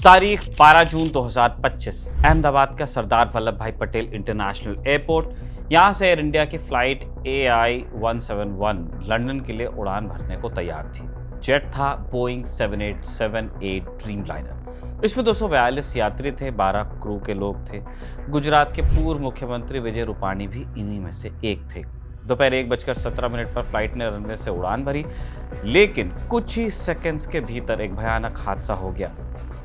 तारीख 12 जून 2025। अहमदाबाद का सरदार वल्लभ भाई पटेल इंटरनेशनल एयरपोर्ट। यहाँ से एयर इंडिया की फ्लाइट AI-171 लंदन के लिए उड़ान भरने को तैयार थी। जेट था बोइंग 7878 ड्रीमलाइनर। इसमें 242 यात्री थे, 12 क्रू के लोग थे। गुजरात के पूर्व मुख्यमंत्री विजय रूपाणी भी इन्हीं में से एक थे। दोपहर 1:17 पर फ्लाइट ने रनवे से उड़ान भरी, लेकिन कुछ ही सेकंड्स के भीतर एक भयानक हादसा हो गया।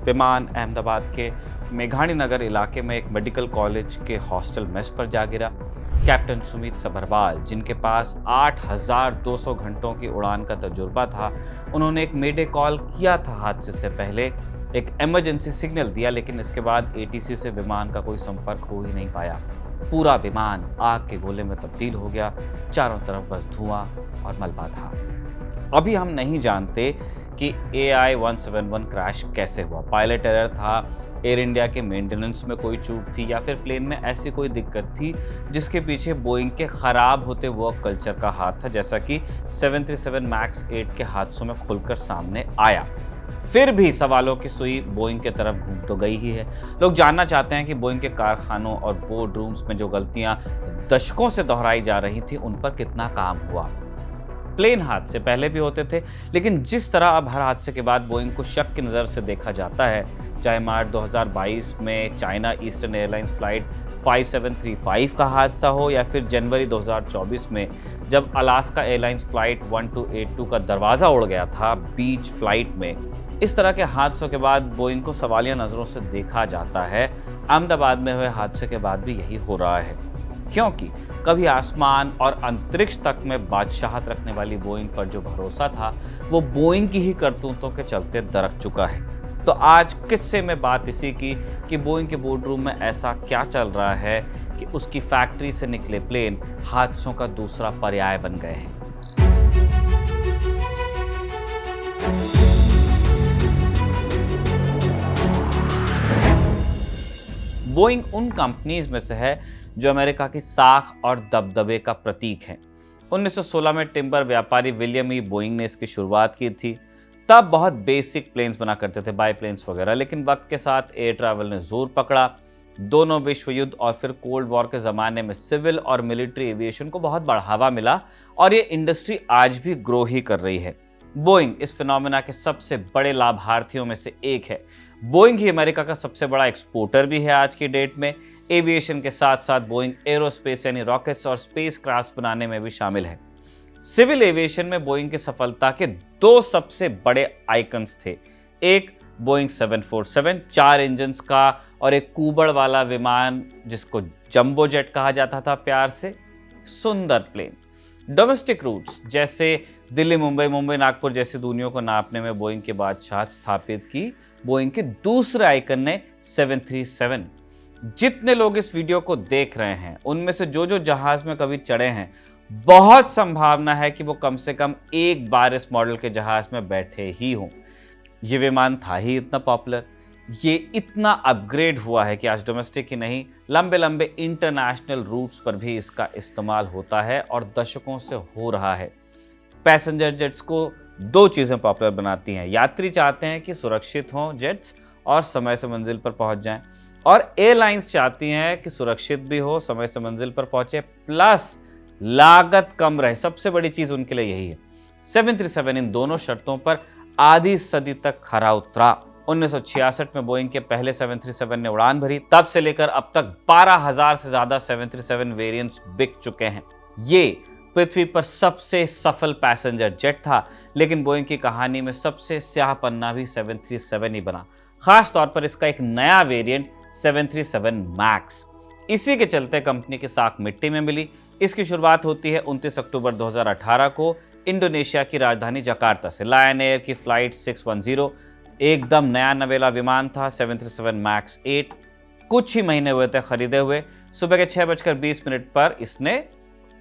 विमान अहमदाबाद के मेघानी नगर इलाके में एक मेडिकल कॉलेज के हॉस्टल मेस पर जा गिरा। कैप्टन सुमित सबरवाल, जिनके पास 8,200 घंटों की उड़ान का तजुर्बा था, उन्होंने एक मेडे कॉल किया था। हादसे से पहले एक इमरजेंसी सिग्नल दिया, लेकिन इसके बाद ATC से विमान का कोई संपर्क हो ही नहीं पाया। पूरा विमान आग के गोले में तब्दील हो गया। चारों तरफ बस धुआं और मलबा था। अभी हम नहीं जानते कि AI-171 क्रैश कैसे हुआ। पायलट एरर था, एयर इंडिया के मेंटेनेंस में कोई चूक थी, या फिर प्लेन में ऐसी कोई दिक्कत थी जिसके पीछे बोइंग के खराब होते वर्क कल्चर का हाथ था, जैसा कि 737 MAX 8 के हादसों में खुलकर सामने आया। फिर भी सवालों की सुई बोइंग की तरफ घूम तो गई ही है। लोग जानना चाहते हैं कि बोइंग के कारखानों और बोर्ड रूम्स में जो गलतियां दशकों से दोहराई जा रही थी, उन पर कितना काम हुआ। प्लेन हादसे पहले भी होते थे, लेकिन जिस तरह अब हर हादसे के बाद बोइंग को शक की नज़र से देखा जाता है, चाहे मार्च 2022 में चाइना ईस्टर्न एयरलाइंस फ्लाइट 5735 का हादसा हो, या फिर जनवरी 2024 में जब अलास्का एयरलाइंस फ्लाइट 1282 का दरवाज़ा उड़ गया था बीच फ्लाइट में। इस तरह के हादसों के बाद बोइंग को सवालिया नज़रों से देखा जाता है। अहमदाबाद में हुए हादसे के बाद भी यही हो रहा है, क्योंकि कभी आसमान और अंतरिक्ष तक में बादशाहत रखने वाली बोइंग पर जो भरोसा था, वो बोइंग की ही करतूतों के चलते दरक चुका है। तो आज किस्से में बात इसी की कि बोइंग के बोर्ड रूम में ऐसा क्या चल रहा है कि उसकी फैक्ट्री से निकले प्लेन हादसों का दूसरा पर्याय बन गए हैं। बोइंग उन कंपनीज में से है जो अमेरिका की साख और दबदबे का प्रतीक है। 1916 में टिम्बर व्यापारी विलियम ई बोइंग ने इसकी शुरुआत की थी। तब बहुत बेसिक प्लेन्स बना करते थे, बाईप्लेन्स वगैरह, लेकिन वक्त के साथ एयर ट्रैवल ने जोर पकड़ा। दोनों विश्व युद्ध और फिर कोल्ड वॉर के ज़माने में सिविल और मिलिट्री एविएशन को बहुत बढ़ावा मिला, और ये इंडस्ट्री आज भी ग्रो ही कर रही है। बोइंग इस फिनोमेना के सबसे बड़े लाभार्थियों में से एक है। बोइंग ही अमेरिका का सबसे बड़ा एक्सपोर्टर भी है आज की डेट में। एविएशन के साथ साथ बोइंग एरोस्पेस यानी रॉकेट्स और स्पेस क्राफ्ट बनाने में भी शामिल है। सिविल एविएशन में बोइंग की सफलता के दो सबसे बड़े आइकन्स थे। एक बोइंग 747 4 इंजन्स का, और एक कुबड़ वाला विमान जिसको जंबो जेट कहा जाता था प्यार से। सुंदर प्लेन। डोमेस्टिक रूट्स जैसे दिल्ली मुंबई, मुंबई नागपुर जैसी दूरियों को नापने में बोइंग की बादशाहत स्थापित की बोइंग के दूसरे आइकन ने 737। जितने लोग इस वीडियो को देख रहे हैं, उनमें से जो जहाज में कभी चढ़े हैं, बहुत संभावना है कि वो कम से कम एक बार इस मॉडल के जहाज में बैठे ही हों। ये विमान था ही इतना पॉपुलर, ये इतना अपग्रेड हुआ है कि आज डोमेस्टिक ही नहीं, लंबे लंबे इंटरनेशनल रूट्स पर भी इसका इस्तेमाल होता है और दशकों से हो रहा है। पैसेंजर जेट्स को दो चीज़ें पॉपुलर बनाती हैं। यात्री चाहते हैं कि सुरक्षित हों जेट्स और समय से मंजिल पर पहुंच जाएं, और एयरलाइंस चाहती हैं कि सुरक्षित भी हो, समय से मंजिल पर पहुंचे, प्लस लागत कम रहे। सबसे बड़ी चीज़ उनके लिए यही है। 737 इन दोनों शर्तों पर आधी सदी तक खरा उतरा। 1966 में बोइंग के पहले 737 ने उड़ान भरी। तब से लेकर अब तक 12,000 से ज़्यादा 737 वेरिएंट्स बिक चुके हैं। ये पृथ्वी पर सबसे सफल पैसेंजर जेट था, लेकिन बोइंग की कहानी में सबसे स्याह पन्ना भी 737 ही बना। खास तौर पर इसका एक नया वेरिएंट 737 मैक्स। इसी के चलते कंपनी की साख मिट्टी में मिली। इसकी शुरुआत होती है 29 अक्टूबर 2018 को इंडोनेशिया की राजधानी जकार्ता से। लायन एयर की फ्लाइट 610 एकदम नया नवेला विमान था, 737 मैक्स 8। कुछ ही महीने हुए थे खरीदे हुए। सुबह के 6:20 पर इसने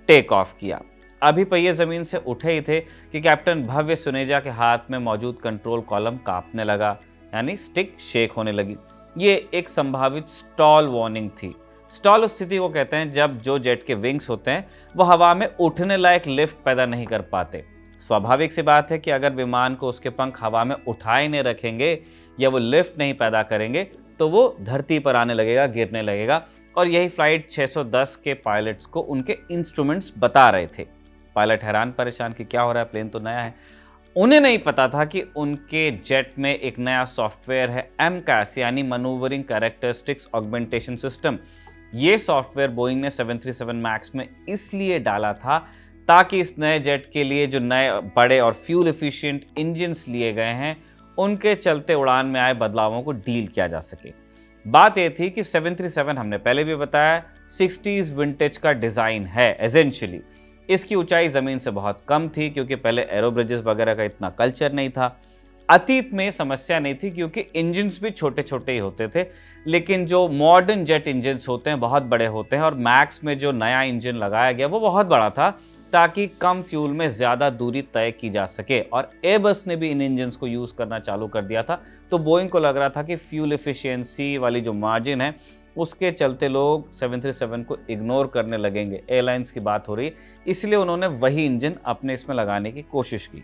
टेक ऑफ किया। अभी पहिए जमीन से उठे ही थे कि कैप्टन भव्य सुनेजा के हाथ में मौजूद कंट्रोल कॉलम कांपने लगा, यानी स्टिक शेक होने लगी। ये एक संभावित स्टॉल वार्निंग थी। स्टॉल उस स्थिति को कहते हैं जब जो जेट के विंग्स होते हैं वो हवा में उठने लायक लिफ्ट पैदा नहीं कर पाते। स्वाभाविक सी बात है कि अगर विमान को उसके पंख हवा में उठाए नहीं रखेंगे या वो लिफ्ट नहीं पैदा करेंगे तो वो धरती पर आने लगेगा, गिरने लगेगा। और यही फ्लाइट 610 के पायलट्स को उनके इंस्ट्रूमेंट्स बता रहे थे। पायलट हैरान परेशान कि क्या हो रहा है, प्लेन तो नया है। उन्हें नहीं पता था कि उनके जेट में एक नया सॉफ्टवेयर है MCAS यानी मैन्यूवरिंग कैरेक्टरिस्टिक्स ऑगमेंटेशन सिस्टम। ये सॉफ्टवेयर बोइंग ने 737 मैक्स में इसलिए डाला था ताकि इस नए जेट के लिए जो नए बड़े और फ्यूल एफिशिएंट इंजन्स लिए गए हैं उनके चलते उड़ान में आए बदलावों को डील किया जा सके। बात यह थी कि 737 हमने पहले भी बताया 60s विंटेज का डिजाइन है एसेंशियली। इसकी ऊंचाई जमीन से बहुत कम थी क्योंकि पहले एरो ब्रिजेस वगैरह का इतना कल्चर नहीं था। अतीत में समस्या नहीं थी क्योंकि इंजन्स भी छोटे छोटे ही होते थे, लेकिन जो मॉडर्न जेट इंजन्स होते हैं बहुत बड़े होते हैं और मैक्स में जो नया इंजन लगाया गया वो बहुत बड़ा था ताकि कम फ्यूल में ज़्यादा दूरी तय की जा सके। और एयरबस ने भी इन इंजन्स को यूज़ करना चालू कर दिया था। तो बोइंग को लग रहा था कि फ्यूल एफिशिएंसी वाली जो मार्जिन है उसके चलते लोग 737 को इग्नोर करने लगेंगे। एयरलाइंस की बात हो रही, इसलिए उन्होंने वही इंजन अपने इसमें लगाने की कोशिश की।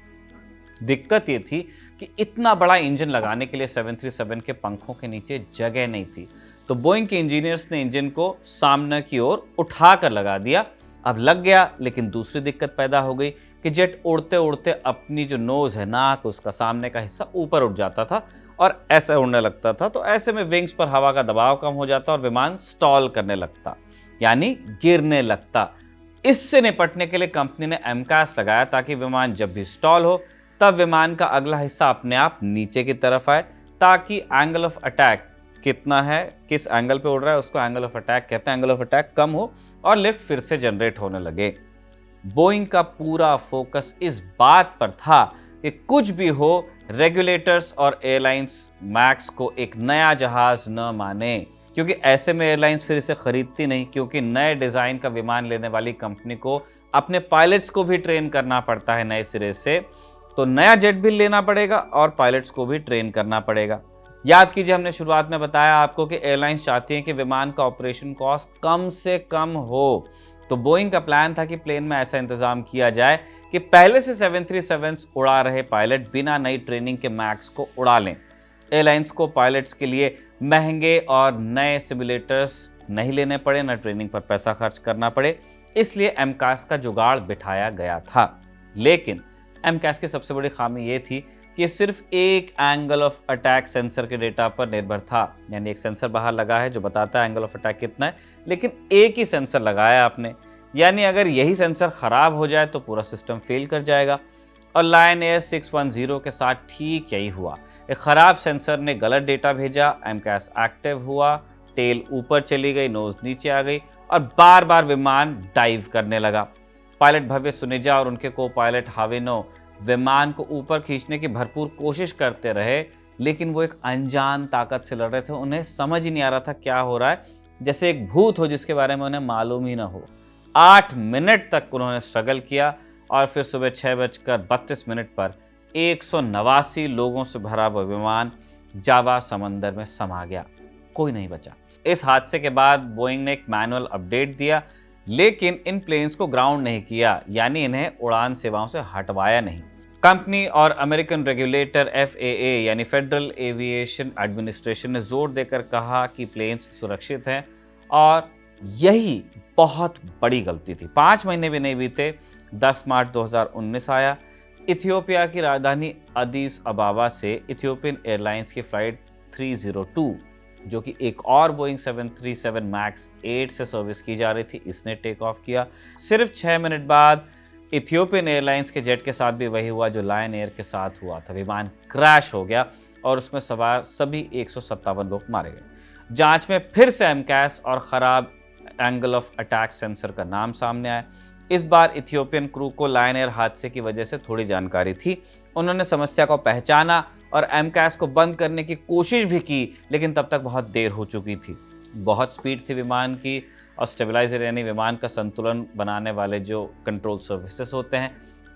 दिक्कत ये थी कि इतना बड़ा इंजन लगाने के लिए 737 के पंखों के नीचे जगह नहीं थी। तो बोइंग के इंजीनियर्स ने इंजन को सामने की ओर उठा कर लगा दिया। अब लग गया, लेकिन दूसरी दिक्कत पैदा हो गई कि जेट उड़ते उड़ते अपनी जो नोज है, नाक, उसका सामने का हिस्सा ऊपर उठ जाता था और ऐसे उड़ने लगता था। तो ऐसे में विंग्स पर हवा का दबाव कम हो जाता और विमान स्टॉल करने लगता, यानी गिरने लगता। इससे निपटने के लिए कंपनी ने MCAS लगाया ताकि विमान जब भी स्टॉल हो तब विमान का अगला हिस्सा अपने आप नीचे की तरफ आए, ताकि एंगल ऑफ अटैक कितना है, किस एंगल पे उड़ रहा है उसको एंगल ऑफ अटैक कहते हैं, एंगल ऑफ अटैक कम हो और लिफ्ट फिर से जनरेट होने लगे। बोइंग का पूरा फोकस इस बात पर था कि कुछ भी हो रेगुलेटर्स और एयरलाइंस मैक्स को एक नया जहाज न माने, क्योंकि ऐसे में एयरलाइंस फिर इसे खरीदती नहीं, क्योंकि नए डिजाइन का विमान लेने वाली कंपनी को अपने पायलट्स को भी ट्रेन करना पड़ता है नए सिरे से। तो नया जेट भी लेना पड़ेगा और पायलट्स को भी ट्रेन करना पड़ेगा। याद कीजिए हमने शुरुआत में बताया आपको कि एयरलाइंस चाहती हैं कि विमान का ऑपरेशन कॉस्ट कम से कम हो। तो बोइंग का प्लान था कि प्लेन में ऐसा इंतजाम किया जाए कि पहले से 737 उड़ा रहे पायलट बिना नई ट्रेनिंग के मैक्स को उड़ा लें। एयरलाइंस को पायलट्स के लिए महंगे और नए सिमुलेटर्स नहीं लेने पड़े, न ट्रेनिंग पर पैसा खर्च करना पड़े, इसलिए MCAS का जुगाड़ बिठाया गया था। लेकिन MCAS की सबसे बड़ी खामी ये थी कि सिर्फ एक एंगल ऑफ अटैक सेंसर के डेटा पर निर्भर था। यानी एक सेंसर बाहर लगा है जो बताता है एंगल ऑफ अटैक कितना है, लेकिन एक ही सेंसर लगाया आपने। यानी अगर यही सेंसर खराब हो जाए तो पूरा सिस्टम फेल कर जाएगा। और लायन एयर 610 के साथ ठीक यही हुआ। एक खराब सेंसर ने गलत डेटा भेजा, MCAS एक्टिव हुआ, टेल ऊपर चली गई, नोज नीचे आ गई और बार बार विमान डाइव करने लगा। पायलट भव्य सुनेजा और उनके को पायलट हावेनो विमान को ऊपर खींचने की भरपूर कोशिश करते रहे, लेकिन वो एक अनजान ताकत से लड़ रहे थे। उन्हें समझ ही नहीं आ रहा था क्या हो रहा है, जैसे एक भूत हो जिसके बारे में उन्हें मालूम ही ना हो। 8 मिनट तक उन्होंने स्ट्रगल किया और फिर सुबह 6:32 पर 189 लोगों से भरा हुआ विमान जावा समंदर में समा गया। कोई नहीं बचा। इस हादसे के बाद बोइंग ने एक मैनुअल अपडेट दिया, लेकिन इन प्लेन्स को ग्राउंड नहीं किया, यानी इन्हें उड़ान सेवाओं से हटवाया नहीं। कंपनी और अमेरिकन रेगुलेटर FAA यानी फेडरल एविएशन एडमिनिस्ट्रेशन ने जोर देकर कहा कि प्लेन्स सुरक्षित हैं, और यही बहुत बड़ी गलती थी। 5 महीने भी नहीं बीते, 10 मार्च 2019 आया। इथियोपिया की राजधानी अदीस अबाबा से इथियोपियन एयरलाइंस की फ्लाइट 302, जो कि एक और बोइंग 737 मैक्स 8 से सर्विस की जा रही थी, इसने टेक ऑफ किया। सिर्फ 6 मिनट बाद इथियोपियन एयरलाइंस के जेट के साथ भी वही हुआ जो लायन एयर के साथ हुआ था। विमान क्रैश हो गया और उसमें सवार सभी 157 लोग मारे गए। जांच में फिर से MCAS और खराब एंगल ऑफ अटैक सेंसर का नाम सामने आया। इस बार इथियोपियन क्रू को लायन एयर हादसे की वजह से थोड़ी जानकारी थी। उन्होंने समस्या को पहचाना और MCAS को बंद करने की कोशिश भी की, लेकिन तब तक बहुत देर हो चुकी थी। बहुत स्पीड थी विमान की, और स्टेबलाइजर यानी विमान का संतुलन बनाने वाले जो कंट्रोल सर्विसेज होते हैं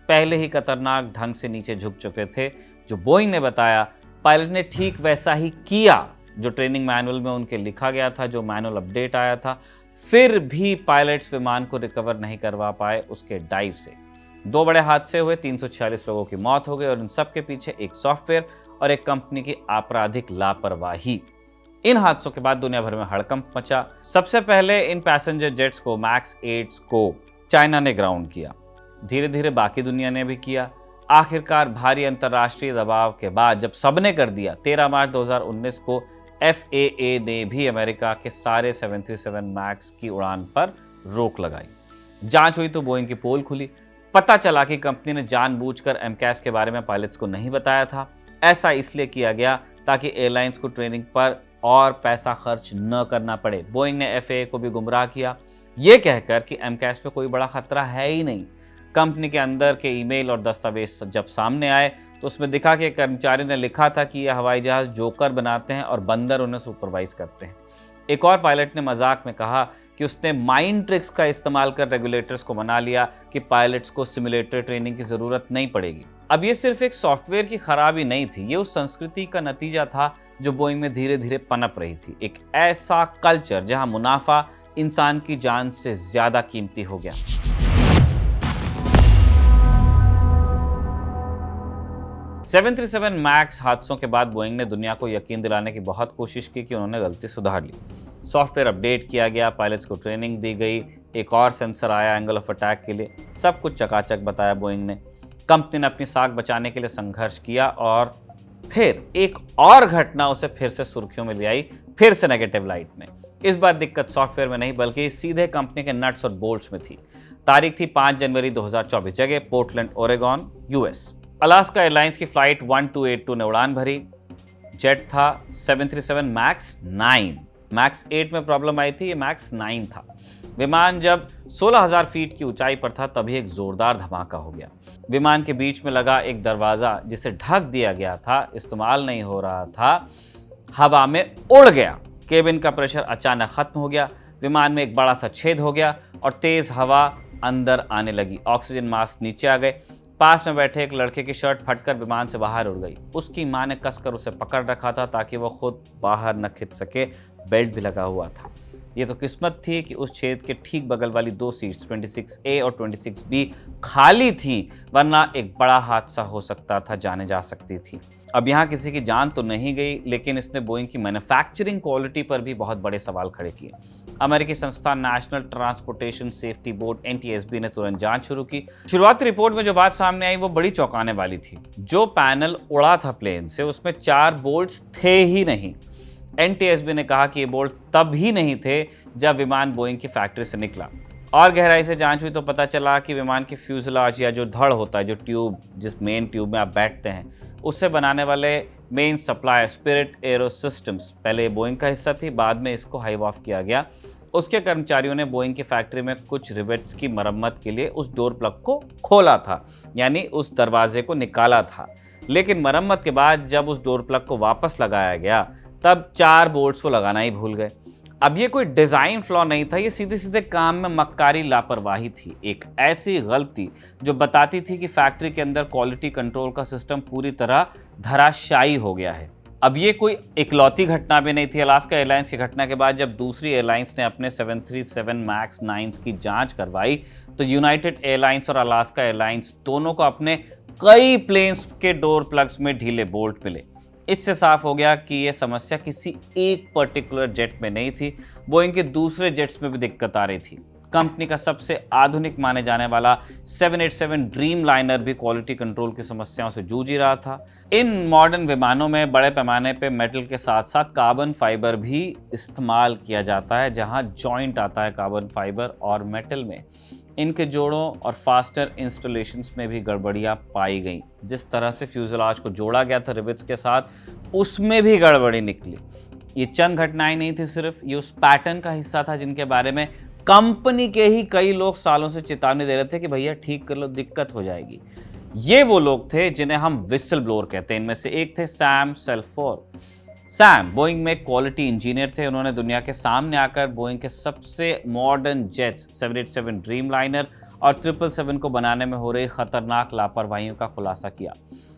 पहले ही खतरनाक ढंग से नीचे झुक चुके थे। जो बोइंग ने बताया, पायलट ने ठीक वैसा ही किया जो ट्रेनिंग मैनुअल में उनके लिखा गया था, जो मैनुअल अपडेट आया था। फिर भी पायलट्स विमान को रिकवर नहीं करवा पाए उसके डाइव से। 2 बड़े हादसे हुए, 346 लोगों की मौत हो गई और इन सब के पीछे एक सॉफ्टवेयर और एक कंपनी की आपराधिक लापरवाही। इन हादसों के बाद दुनिया भर में हड़कंप मचा। सबसे पहले इन पैसेंजर जेट्स को मैक्स 8 को चाइना ने ग्राउंड किया, धीरे धीरे बाकी दुनिया ने भी किया। आखिरकार भारी अंतर्राष्ट्रीय दबाव के बाद जब सबने कर दिया, 13 मार्च 2019 को FAA ने भी अमेरिका के सारे 737 मैक्स की उड़ान पर रोक लगाई। जांच हुई तो बोइंग की पोल खुली। पता चला कि कंपनी ने जानबूझकर MCAS के बारे में पायलट्स को नहीं बताया था। ऐसा इसलिए किया गया ताकि एयरलाइंस को ट्रेनिंग पर और पैसा खर्च न करना पड़े। बोइंग ने FAA को भी गुमराह किया, ये कहकर कि MCAS पे कोई बड़ा खतरा है ही नहीं। कंपनी के अंदर के ईमेल और दस्तावेज जब सामने आए तो उसमें दिखा कि एक कर्मचारी ने लिखा था कि यह हवाई जहाज जोकर बनाते हैं और बंदर उन्हें सुपरवाइज करते हैं। एक और पायलट ने मजाक में कहा कि उसने माइंड ट्रिक्स का इस्तेमाल कर रेगुलेटर्स को मना लिया कि पायलट्स को सिमुलेटर ट्रेनिंग की जरूरत नहीं पड़ेगी। अब ये सिर्फ एक सॉफ्टवेयर की खराबी नहीं थी, ये उस संस्कृति का नतीजा था जो बोइंग में धीरे धीरे पनप रही थी। एक ऐसा कल्चर जहां मुनाफा इंसान की जान से ज्यादा कीमती हो गया। सेवन 737 मैक्स हादसों के बाद बोइंग ने दुनिया को यकीन दिलाने की बहुत कोशिश की कि उन्होंने गलती सुधार ली। सॉफ्टवेयर अपडेट किया गया, पायलट्स को ट्रेनिंग दी गई, एक और सेंसर आया एंगल ऑफ अटैक के लिए। सब कुछ चकाचक बताया बोइंग ने। कंपनी ने अपनी साख बचाने के लिए संघर्ष किया और फिर एक और घटना उसे फिर से सुर्खियों में ले आई, फिर से नेगेटिव लाइट में। इस बार दिक्कत सॉफ्टवेयर में नहीं बल्कि सीधे कंपनी के नट्स और बोल्ट्स में थी। तारीख थी 5 जनवरी 2024, जगह Portland, Oregon, US। Alaska airlines की फ्लाइट 1282 ने उड़ान भरी। जेट था 737 मैक्स 9। मैक्स 8 में प्रॉब्लम आई थी, ये मैक्स 9 था। विमान जब 16,000 फीट की ऊंचाई पर था तभी एक जोरदार धमाका हो गया। विमान के बीच में लगा एक दरवाजा जिसे ढक दिया गया था, इस्तेमाल नहीं हो रहा था, हवा में उड़ गया। केबिन का प्रेशर अचानक खत्म हो गया, विमान में एक बड़ा सा छेद हो गया और तेज हवा अंदर आने लगी। ऑक्सीजन मास्क नीचे आ गए। पास में बैठे एक लड़के की शर्ट फटकर विमान से बाहर उड़ गई। उसकी मां ने कसकर उसे पकड़ रखा था ताकि वो खुद बाहर न खिंच सके, बेल्ट भी लगा हुआ था। ये तो किस्मत थी कि उस छेद के ठीक बगल वाली 2 सीट्स 26A और 26B खाली थी, वरना एक बड़ा हादसा हो सकता था, जाने जा सकती थी। अब यहाँ किसी की जान तो नहीं गई, लेकिन इसने बोइंग की मैन्युफैक्चरिंग क्वालिटी पर भी बहुत बड़े सवाल खड़े किए। अमेरिकी संस्था national transportation safety board NTSB ने तुरंत जांच शुरू की। शुरुआती रिपोर्ट में जो बात सामने आई वो बड़ी चौंकाने वाली थी। जो पैनल उड़ा था प्लेन से उसमें 4 बोल्ट्स थे ही नहीं। NTSB ने कहा कि ये बोल्ट तब ही नहीं थे जब विमान बोइंग की फैक्ट्री से निकला। और गहराई से जांच हुई तो पता चला कि विमान की फ्यूजलाज या जो धड़ होता है, जो ट्यूब, जिस मेन ट्यूब में आप बैठते हैं, उससे बनाने वाले main supplier spirit arrow systems पहले बोइंग का हिस्सा थी, बाद में इसको हाइव ऑफ किया गया। उसके कर्मचारियों ने बोइंग की फैक्ट्री में कुछ रिवेट्स की मरम्मत के लिए उस डोर प्लग को खोला था, यानी उस दरवाजे को निकाला था। लेकिन मरम्मत के बाद जब उस डोर प्लग को वापस लगाया गया तब 4 बोल्ट्स को लगाना ही भूल गए। अब ये कोई डिजाइन फ्लॉ नहीं था, ये सीधे सीधे काम में मक्कारी लापरवाही थी। एक ऐसी गलती जो बताती थी कि फैक्ट्री के अंदर क्वालिटी कंट्रोल का सिस्टम पूरी तरह धराशायी हो गया है। अब ये कोई इकलौती घटना भी नहीं थी। अलास्का एयरलाइंस की घटना के बाद जब दूसरी एयरलाइंस ने अपने 737 मैक्स 9 की जांच करवाई तो यूनाइटेड एयरलाइंस और अलास्का एयरलाइंस दोनों को अपने कई प्लेन्स के डोर प्लग्स में ढीले बोल्ट मिले। इससे साफ हो गया कि यह समस्या किसी एक पर्टिकुलर जेट में नहीं थी, बोइंग के दूसरे जेट्स में भी दिक्कत आ रही थी। कंपनी का सबसे आधुनिक माने जाने वाला 787 ड्रीम लाइनर भी क्वालिटी कंट्रोल की समस्याओं से जूझ ही रहा था। इन मॉडर्न विमानों में बड़े पैमाने पे मेटल के साथ साथ कार्बन फाइबर भी इस्तेमाल किया जाता है, जहां जॉइंट आता है कार्बन फाइबर और मेटल में। इनके जोड़ों और फास्टर इंस्टॉलेशंस में भी गड़बड़ियां पाई गई। जिस तरह से फ्यूजलाज को जोड़ा गया था रिवेट्स के साथ, उसमें भी गड़बड़ी निकली। ये चंद घटनाएं नहीं थी सिर्फ, ये उस पैटर्न का हिस्सा था जिनके बारे में कंपनी के ही कई लोग सालों से चेतावनी दे रहे थे कि भैया ठीक कर लो, दिक्कत हो जाएगी। ये वो लोग थे जिन्हें हम विसल ब्लोअर कहते हैं। इनमें से एक थे सैम सेल्फोर। सैम बोइंग में क्वालिटी इंजीनियर थे। उन्होंने दुनिया के सामने आकर बोइंग के सबसे मॉडर्न जेट्स 787 ड्रीम लाइनर और 777 को बनाने में हो रही खतरनाक लापरवाहियों का खुलासा किया।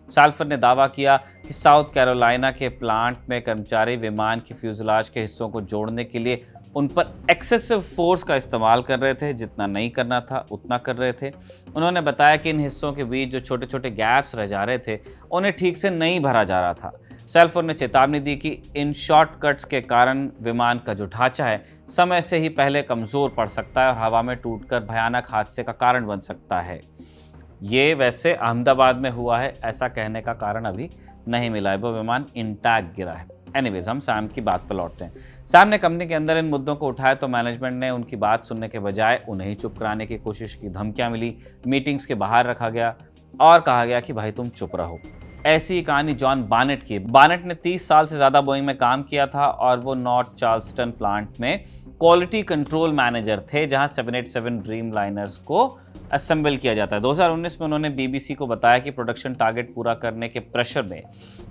साल्फर ने दावा किया कि साउथ कैरोलिना के प्लांट में कर्मचारी विमान की फ्यूजलाज के हिस्सों को जोड़ने के लिए उन पर एक्सेसिव फोर्स का इस्तेमाल कर रहे थे, जितना नहीं करना था उतना कर रहे थे। उन्होंने बताया कि इन हिस्सों के बीच जो छोटे छोटे गैप्स रह जा रहे थे उन्हें ठीक से नहीं भरा जा रहा था। सेल्फोन ने चेतावनी दी कि इन शॉर्टकट्स के कारण विमान का जो ढांचा है समय से ही पहले कमज़ोर पड़ सकता है और हवा में टूटकर भयानक हादसे का कारण बन सकता है। ये वैसे अहमदाबाद में हुआ है, ऐसा कहने का कारण अभी नहीं मिला है, वो विमान इंटैक्ट गिरा है। एनीवेज, हम सैम की बात पर लौटते हैं। सैम ने कंपनी के अंदर इन मुद्दों को उठाया तो मैनेजमेंट ने उनकी बात सुनने के बजाय उन्हें ही चुप कराने की कोशिश की। धमकियां मिली, मीटिंग्स के बाहर रखा गया और कहा गया कि भाई तुम चुप रहो। ऐसी ही कहानी जॉन बानेट की। बानेट ने 30 साल से ज़्यादा बोइंग में काम किया था और वो नॉर्थ चार्ल्सटन प्लांट में क्वालिटी कंट्रोल मैनेजर थे, जहां 787 ड्रीम लाइनर्स को असेंबल किया जाता है। 2019 में उन्होंने बीबीसी को बताया कि प्रोडक्शन टारगेट पूरा करने के प्रेशर में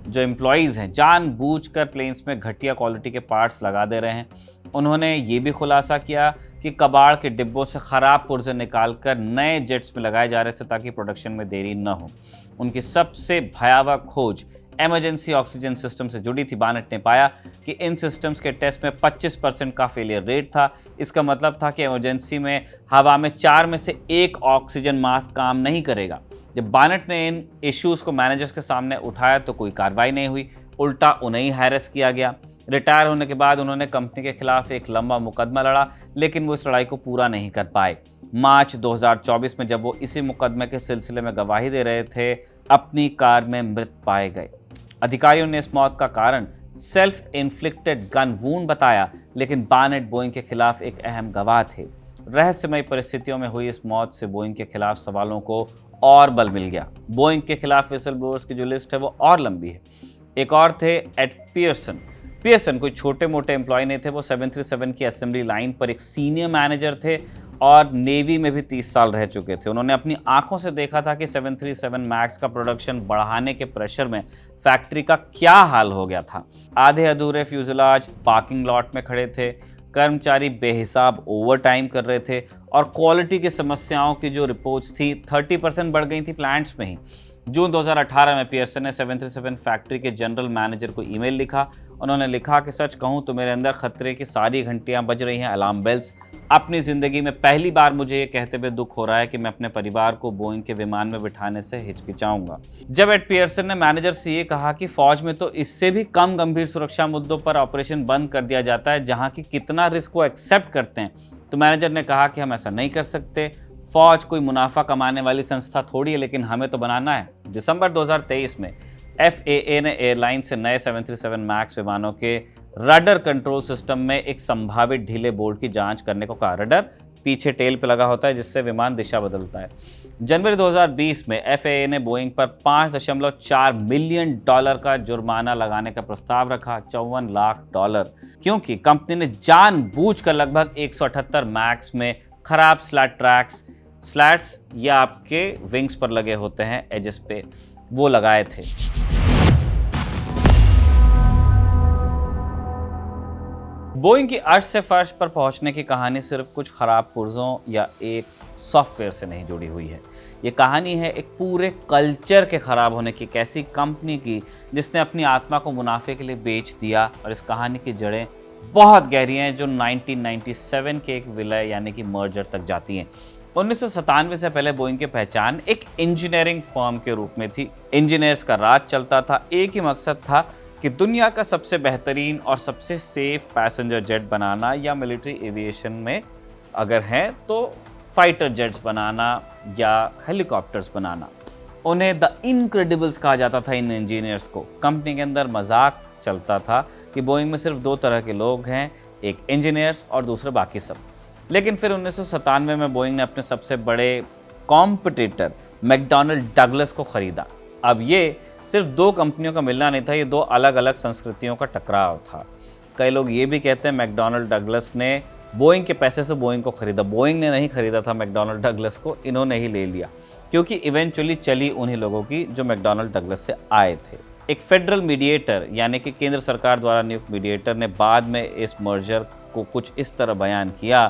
जो एम्प्लॉयज़ हैं जानबूझकर प्लेन्स में घटिया क्वालिटी के पार्ट्स लगा दे रहे हैं। उन्होंने ये भी खुलासा किया कि कबाड़ के डिब्बों से ख़राब पुर्जे निकालकर नए जेट्स में लगाए जा रहे थे ताकि प्रोडक्शन में देरी न हो। उनकी सबसे भयावह खोज इमरजेंसी ऑक्सीजन सिस्टम से जुड़ी थी। बानेट ने पाया कि इन सिस्टम्स के टेस्ट में 25% का फेलियर रेट था। इसका मतलब था कि इमरजेंसी में हवा में 4 में से 1 ऑक्सीजन मास्क काम नहीं करेगा। जब बानेट ने इन इश्यूज़ को मैनेजर्स के सामने उठाया तो कोई कार्रवाई नहीं हुई, उल्टा उन्हें ही हैरेस किया गया। रिटायर होने के बाद उन्होंने कंपनी के खिलाफ एक लंबा मुकदमा लड़ा, लेकिन वो इस लड़ाई को पूरा नहीं कर पाए। मार्च 2024 में जब वो इसी मुकदमे के सिलसिले में गवाही दे रहे थे, अपनी कार में मृत पाए गए। अधिकारियों ने इस मौत का कारण सेल्फ इन्फ्लिक्टेड गन वूंड बताया, लेकिन बानेट बोइंग के खिलाफ एक अहम गवाह थे। रहस्यमय परिस्थितियों में हुई इस मौत से बोइंग के खिलाफ सवालों को और बल मिल गया। बोइंग के खिलाफ विसल ब्लोअर्स की जो लिस्ट है वो और लंबी है। एक और थे एड पियर्सन। पियर्सन कोई छोटे मोटे एम्प्लॉय नहीं थे, वो 737 की असेंबली लाइन पर एक सीनियर मैनेजर थे और नेवी में भी 30 साल रह चुके थे। उन्होंने अपनी आंखों से देखा था कि 737 मैक्स का प्रोडक्शन बढ़ाने के प्रेशर में फैक्ट्री का क्या हाल हो गया था। आधे अधूरे फ्यूजलाज पार्किंग लॉट में खड़े थे, कर्मचारी बेहिसाब ओवर टाइम कर रहे थे और क्वालिटी की समस्याओं की जो रिपोर्ट्स थी 30% बढ़ गई थी प्लांट्स में ही। जून 2018 में पियर्सन ने 737 फैक्ट्री के जनरल मैनेजर को ईमेल लिखा। उन्होंने लिखा कि सच कहूँ तो मेरे अंदर खतरे की सारी घंटियाँ बज रही हैं, अलार्म बेल्स। अपनी ज़िंदगी में पहली बार मुझे ये कहते हुए दुख हो रहा है कि मैं अपने परिवार को बोइंग के विमान में बिठाने से हिचकिचाऊंगा। जब एड पियर्सन ने मैनेजर से ये कहा कि फौज में तो इससे भी कम गंभीर सुरक्षा मुद्दों पर ऑपरेशन बंद कर दिया जाता है, जहाँ की कितना रिस्क वो एक्सेप्ट करते हैं, तो मैनेजर ने कहा कि हम ऐसा नहीं कर सकते। फौज कोई मुनाफा कमाने वाली संस्था थोड़ी है, लेकिन हमें तो बनाना है। दिसंबर 2023 में FAA ने एयरलाइन से नए 737 मैक्स विमानों के रडर कंट्रोल सिस्टम में एक संभावित ढीले बोल्ट की जांच करने को कहा। रडर पीछे टेल पे लगा होता है, जिससे विमान दिशा बदलता है। जनवरी 2020 में FAA ने बोइंग पर $5.4 मिलियन का जुर्माना लगाने का प्रस्ताव रखा, $54 लाख, क्योंकि कंपनी ने जानबूझकर लगभग 178 मैक्स में खराब स्लैट्स या आपके विंग्स पर लगे होते हैं एजेस पे, वो लगाए थे। बोइंग की अर्श से फर्श पर पहुंचने की कहानी सिर्फ कुछ खराब पुर्जों या एक सॉफ्टवेयर से नहीं जुड़ी हुई है। ये कहानी है एक पूरे कल्चर के खराब होने की, एक ऐसी कंपनी की जिसने अपनी आत्मा को मुनाफे के लिए बेच दिया। और इस कहानी की जड़ें बहुत गहरी हैं, जो 1997 के एक विलय यानी कि मर्जर तक जाती हैं। 1997 से पहले बोइंग की पहचान एक इंजीनियरिंग फर्म के रूप में थी। इंजीनियर्स का राज चलता था, एक ही मकसद था कि दुनिया का सबसे बेहतरीन और सबसे सेफ पैसेंजर जेट बनाना, या मिलिट्री एविएशन में अगर हैं तो फाइटर जेट्स बनाना या हेलीकॉप्टर्स बनाना। उन्हें द इनक्रेडिबल्स कहा जाता था इन इंजीनियर्स को। कंपनी के अंदर मजाक चलता था कि बोइंग में सिर्फ 2 तरह के लोग हैं, एक इंजीनियर्स और दूसरे बाकी सब। लेकिन फिर 1997 में बोइंग ने अपने सबसे बड़े कॉम्पिटिटर मैकडॉनल्ड डगलस को खरीदा। अब ये सिर्फ 2 कंपनियों का मिलना नहीं था, ये 2 अलग अलग संस्कृतियों का टकराव था। कई लोग ये भी कहते हैं मैकडॉनल्ड डगलस ने बोइंग के पैसे से बोइंग को खरीदा। बोइंग ने नहीं खरीदा था मैकडॉनल्ड डगलस को, इन्होंने ही ले लिया, क्योंकि इवेंचुअली चली उन्हीं लोगों की जो मैकडॉनल्ड डगलस से आए थे। एक फेडरल मीडिएटर यानी कि केंद्र सरकार द्वारा नियुक्त मीडिएटर ने बाद में इस मर्जर को कुछ इस तरह बयान किया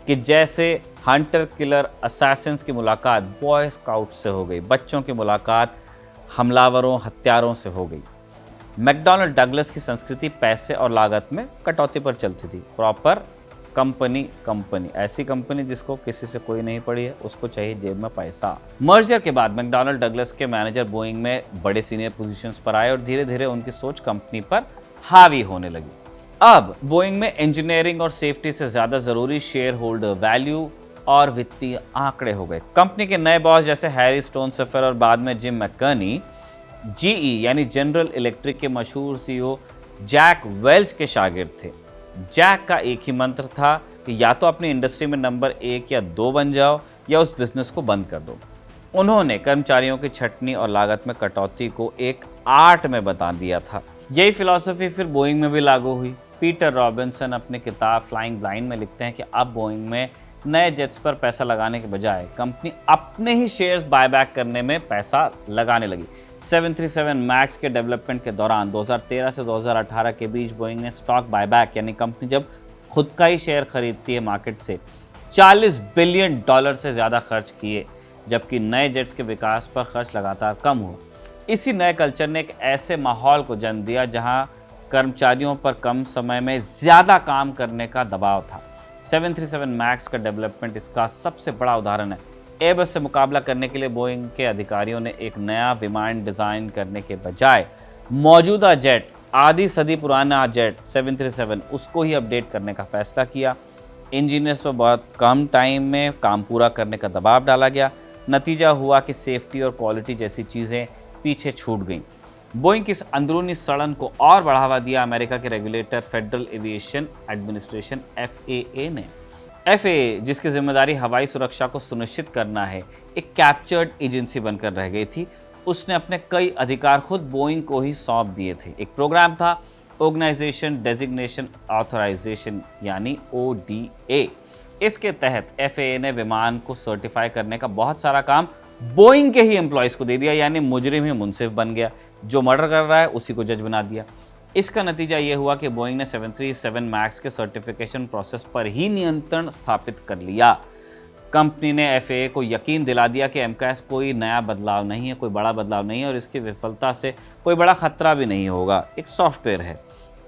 कि जैसे हंटर किलर असैसिन्स की मुलाकात बॉय स्काउट से हो गई, बच्चों की मुलाकात हमलावरों हत्यारों से हो गई। मैकडॉनल्ड डगलस की संस्कृति पैसे और लागत में कटौती पर चलती थी। प्रॉपर कंपनी ऐसी कंपनी जिसको किसी से कोई नहीं पड़ी है, उसको चाहिए जेब में पैसा। मर्जर के बाद मैकडॉनल्ड डगलस के मैनेजर बोइंग में बड़े सीनियर पोजीशंस पर आए और धीरे धीरे उनकी सोच कंपनी पर हावी होने लगी। अब बोइंग में इंजीनियरिंग और सेफ्टी से ज्यादा जरूरी शेयर होल्डर वैल्यू और वित्तीय आंकड़े हो गए। कंपनी के नए बॉस जैसे हैरी स्टोनसफर और बाद में जिम मैकर्नी जीई यानी जनरल इलेक्ट्रिक के मशहूर सीईओ जैक वेल्च के शागिर्द थे। जैक का एक ही मंत्र था कि या तो अपनी इंडस्ट्री में नंबर 1 या 2 बन जाओ या उस बिजनेस को बंद कर दो। उन्होंने कर्मचारियों की छटनी और लागत में कटौती को एक आर्ट में बता दिया था। यही फिलॉसफी फिर बोइंग में भी लागू हुई। पीटर रॉबिन्सन अपनी किताब फ्लाइंग ब्लाइंड में लिखते हैं कि अब बोइंग में नए जेट्स पर पैसा लगाने के बजाय कंपनी अपने ही शेयर्स बायबैक करने में पैसा लगाने लगी। 737 मैक्स के डेवलपमेंट के दौरान 2013 से 2018 के बीच बोइंग ने स्टॉक बायबैक यानी कंपनी जब खुद का ही शेयर खरीदती है मार्केट से, $40 बिलियन से ज़्यादा खर्च किए, जबकि नए जेट्स के विकास पर खर्च लगातार कम हुआ। इसी नए कल्चर ने एक ऐसे माहौल को जन्म दिया जहां कर्मचारियों पर कम समय में ज़्यादा काम करने का दबाव था। 737 मैक्स का डेवलपमेंट इसका सबसे बड़ा उदाहरण है। एयरबस से मुकाबला करने के लिए बोइंग के अधिकारियों ने एक नया विमान डिज़ाइन करने के बजाय मौजूदा जेट, आधी सदी पुराना जेट 737, उसको ही अपडेट करने का फैसला किया। इंजीनियर्स पर बहुत कम टाइम में काम पूरा करने का दबाव डाला गया। नतीजा हुआ कि सेफ्टी और क्वालिटी जैसी चीज़ें पीछे छूट गईं। बोइंग की इस अंदरूनी सड़न को और बढ़ावा दिया अमेरिका के regulator federal aviation administration FAA ने। FAA, जिसकी जिम्मेदारी हवाई सुरक्षा को सुनिश्चित करना है, एक कैप्चर्ड एजेंसी बनकर रह गई थी। उसने अपने कई अधिकार खुद बोइंग को ही सौंप दिए थे। एक प्रोग्राम था ऑर्गेनाइजेशन डेजिग्नेशन ऑथराइजेशन यानी ODA। इसके तहत FAA ने विमान को सर्टिफाई करने का बहुत सारा काम बोइंग के ही एम्प्लॉयज़ को दे दिया, यानी मुजरिम ही मुंसिफ बन गया। जो मर्डर कर रहा है उसी को जज बना दिया। इसका नतीजा ये हुआ कि बोइंग ने 737 मैक्स के सर्टिफिकेशन प्रोसेस पर ही नियंत्रण स्थापित कर लिया। कंपनी ने FAA को यकीन दिला दिया कि MCAS कोई नया बदलाव नहीं है, कोई बड़ा बदलाव नहीं है और इसकी विफलता से कोई बड़ा खतरा भी नहीं होगा, एक सॉफ्टवेयर है।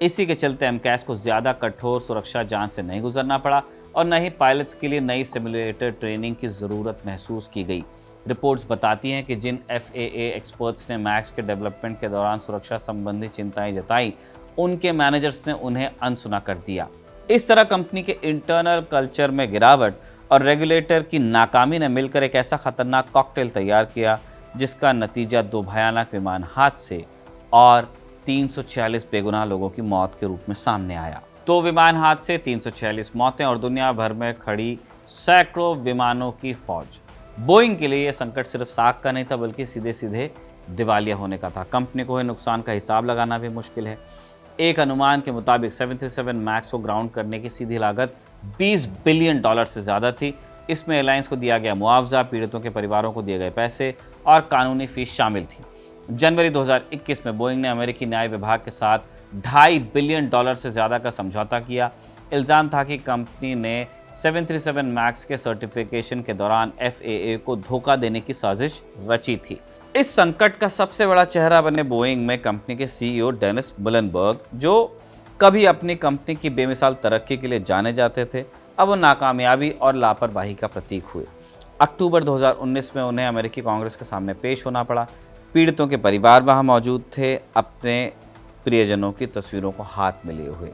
इसी के चलते MCAS को ज़्यादा कठोर सुरक्षा जांच से नहीं गुजरना पड़ा और न ही पायलट्स के लिए नई सिमुलेटर ट्रेनिंग की ज़रूरत महसूस की गई। रिपोर्ट्स बताती हैं कि जिन FAA एक्सपर्ट्स ने मैक्स के डेवलपमेंट के दौरान सुरक्षा संबंधी चिंताएं जताई, उनके मैनेजर्स ने उन्हें अनसुना कर दिया। इस तरह कंपनी के इंटरनल कल्चर में गिरावट और रेगुलेटर की नाकामी ने मिलकर एक ऐसा खतरनाक कॉकटेल तैयार किया जिसका नतीजा 2 भयानक विमान हादसे और 346 बेगुनाह लोगों की मौत के रूप में सामने आया। 2 विमान हादसे, 346 मौतें और दुनिया भर में खड़ी सैकड़ों विमानों की फौज। बोइंग के लिए यह संकट सिर्फ साख का नहीं था, बल्कि सीधे सीधे दिवालिया होने का था। कंपनी को नुकसान का हिसाब लगाना भी मुश्किल है। एक अनुमान के मुताबिक 737 मैक्स को ग्राउंड करने की सीधी लागत $20 बिलियन से ज़्यादा थी। इसमें एयरलाइंस को दिया गया मुआवजा, पीड़ितों के परिवारों को दिए गए पैसे और कानूनी फीस शामिल थी। जनवरी 2021 में बोइंग ने अमेरिकी न्याय विभाग के साथ $2.5 बिलियन से ज़्यादा का समझौता किया। इल्ज़ाम था कि कंपनी ने 737 मैक्स के सर्टिफिकेशन के दौरान FAA को धोखा देने की साजिश रची थी। इस संकट का सबसे बड़ा चेहरा बने बोइंग में कंपनी के CEO डेनिस मुलनबर्ग, जो कभी अपनी कंपनी की बेमिसाल तरक्की के लिए जाने जाते थे, अब वो नाकामयाबी और लापरवाही का प्रतीक हुए। अक्टूबर 2019 में उन्हें अमेरिकी कांग्रेस के सामने पेश होना पड़ा। पीड़ितों के परिवार वहां मौजूद थे, अपने प्रियजनों की तस्वीरों को हाथ में लिए हुए।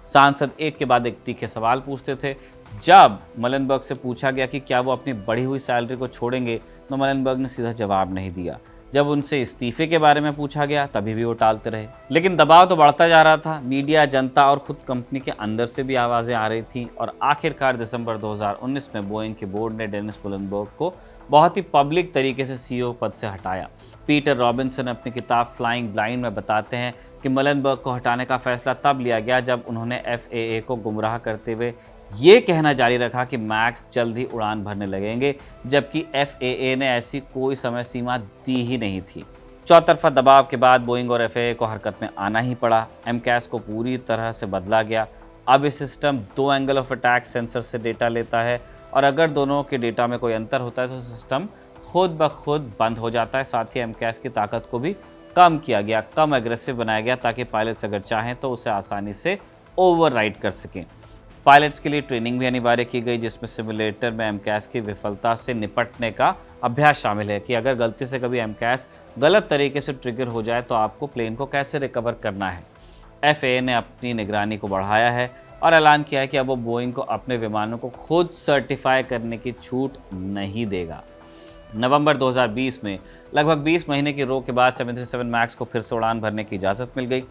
सांसद एक के बाद एक तीखे सवाल पूछते थे। जब मुलनबर्ग से पूछा गया कि क्या वो अपनी बढ़ी हुई सैलरी को छोड़ेंगे, तो मुलनबर्ग ने सीधा जवाब नहीं दिया। जब उनसे इस्तीफे के बारे में पूछा गया, तभी भी वो टालते रहे। लेकिन दबाव तो बढ़ता जा रहा था। मीडिया, जनता और खुद कंपनी के अंदर से भी आवाज़ें आ रही थीं और आखिरकार दिसंबर 2019 में बोइंग के बोर्ड ने डेनिस मुलनबर्ग को बहुत ही पब्लिक तरीके से CEO पद से हटाया। पीटर रॉबिन्सन अपनी किताब फ्लाइंग ब्लाइंड में बताते हैं कि मुलनबर्ग को हटाने का फैसला तब लिया गया जब उन्होंने FAA को गुमराह करते हुए ये कहना जारी रखा कि मैक्स जल्द ही उड़ान भरने लगेंगे, जबकि FAA ने ऐसी कोई समय सीमा दी ही नहीं थी। चौतरफा दबाव के बाद बोइंग और FAA को हरकत में आना ही पड़ा। MCAS को पूरी तरह से बदला गया। अब ये system 2 angle of attack sensor से डेटा लेता है और अगर दोनों के डेटा में कोई अंतर होता है तो सिस्टम खुद ब खुद बंद हो जाता है। साथ ही MCAS की ताकत को भी कम किया गया, कम एग्रेसिव बनाया गया ताकि पायलट्स अगर चाहें तो उसे आसानी से ओवरराइड कर सकें। पायलट्स के लिए ट्रेनिंग भी अनिवार्य की गई, जिसमें सिमुलेटर में एमकैस की विफलता से निपटने का अभ्यास शामिल है कि अगर गलती से कभी एमकैस गलत तरीके से ट्रिगर हो जाए तो आपको प्लेन को कैसे रिकवर करना है। FAA ने अपनी निगरानी को बढ़ाया है और ऐलान किया है कि अब वो बोइंग को अपने विमानों को खुद सर्टिफाई करने की छूट नहीं देगा। नवंबर 2020 में लगभग 20 महीने की रोक के बाद 737 मैक्स को फिर से उड़ान भरने की इजाज़त मिल गई,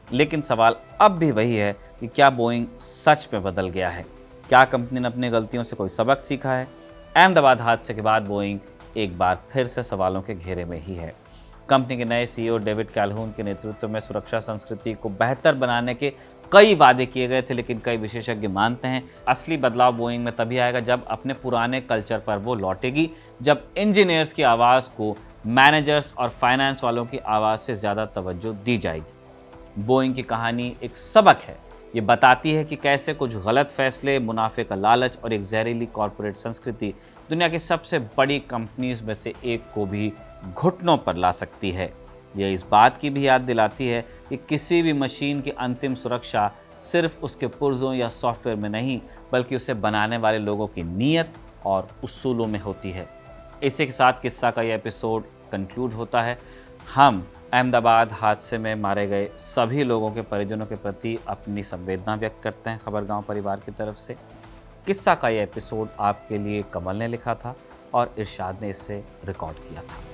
लेकिन सवाल अब भी वही है कि क्या बोइंग सच में बदल गया है? क्या कंपनी ने अपनी गलतियों से कोई सबक सीखा है? अहमदाबाद हादसे के बाद बोइंग एक बार फिर से सवालों के घेरे में ही है। कंपनी के नए CEO डेविड कैल्होन के नेतृत्व में सुरक्षा संस्कृति को बेहतर बनाने के कई वादे किए गए थे, लेकिन कई विशेषज्ञ मानते हैं असली बदलाव बोइंग में तभी आएगा जब अपने पुराने कल्चर पर वो लौटेगी, जब इंजीनियर्स की आवाज़ को मैनेजर्स और फाइनेंस वालों की आवाज़ से ज़्यादा तवज्जो दी जाएगी। बोइंग की कहानी एक सबक है। ये बताती है कि कैसे कुछ गलत फैसले, मुनाफे का लालच और एक जहरीली कॉरपोरेट संस्कृति दुनिया की सबसे बड़ी कंपनीज में से एक को भी घुटनों पर ला सकती है। यह इस बात की भी याद दिलाती है कि किसी भी मशीन की अंतिम सुरक्षा सिर्फ उसके पुर्जों या सॉफ्टवेयर में नहीं, बल्कि उसे बनाने वाले लोगों की नीयत और उसूलों में होती है। इसी के साथ किस्सा का यह एपिसोड कंक्लूड होता है। हम अहमदाबाद हादसे में मारे गए सभी लोगों के परिजनों के प्रति अपनी संवेदना व्यक्त करते हैं खबरगांव परिवार की तरफ से। किस्सा का यह एपिसोड आपके लिए कमल ने लिखा था और इरशाद ने इसे रिकॉर्ड किया था।